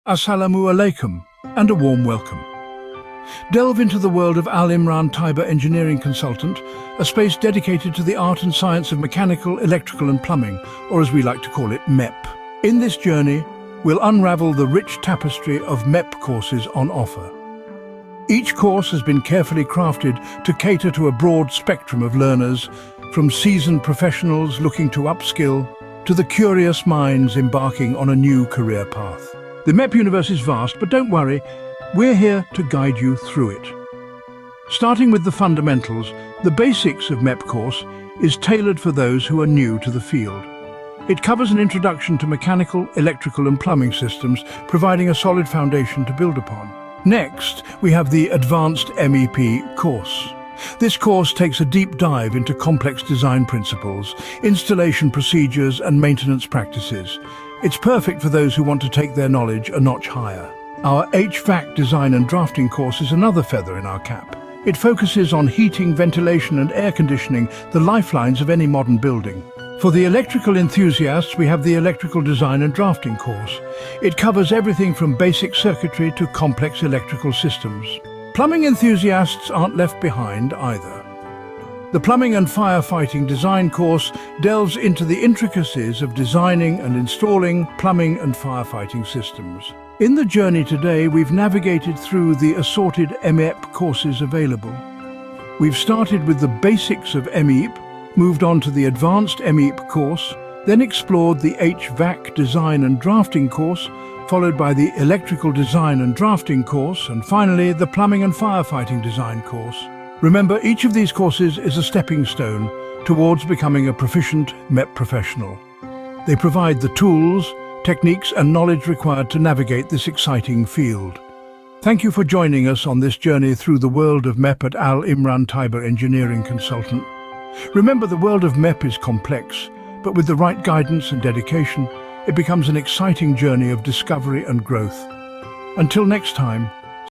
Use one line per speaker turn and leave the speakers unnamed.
Assalamu alaikum and a warm welcome. Delve into the world of Imran Taiba Engineering Consultant, a space dedicated to the art and science of mechanical, electrical and plumbing, or as we like to call it, MEP. In this journey, we'll unravel the rich tapestry of MEP courses on offer. Each course has been carefully crafted to cater to a broad spectrum of learners, from seasoned professionals looking to upskill to the curious minds embarking on a new career path. The MEP universe is vast, but don't worry, we're here to guide you through it. Starting with the fundamentals, the basics of MEP course is tailored for those who are new to the field. It covers an introduction to mechanical, electrical and plumbing systems, providing a solid foundation to build upon. Next, we have the Advanced MEP course. This course takes a deep dive into complex design principles, installation procedures and maintenance practices. It's perfect for those who want to take their knowledge a notch higher. Our HVAC design and drafting course is another feather in our cap. It focuses on heating, ventilation and air conditioning, the lifelines of any modern building. For the electrical enthusiasts, we have the Electrical Design and Drafting course. It covers everything from basic circuitry to complex electrical systems. Plumbing enthusiasts aren't left behind either. The Plumbing and Firefighting Design course delves into the intricacies of designing and installing plumbing and firefighting systems. In the journey today, we've navigated through the assorted MEP courses available. We've started with the basics of MEP, moved on to the Advanced MEP course, then explored the HVAC Design and Drafting course, followed by the Electrical Design and Drafting course, and finally the Plumbing and Firefighting Design course. Remember, each of these courses is a stepping stone towards becoming a proficient MEP professional. They provide the tools, techniques and knowledge required to navigate this exciting field. Thank you for joining us on this journey through the world of MEP at Imran Taiba Engineering Consultant. Remember, the world of MEP is complex, but with the right guidance and dedication, it becomes an exciting journey of discovery and growth. Until next time,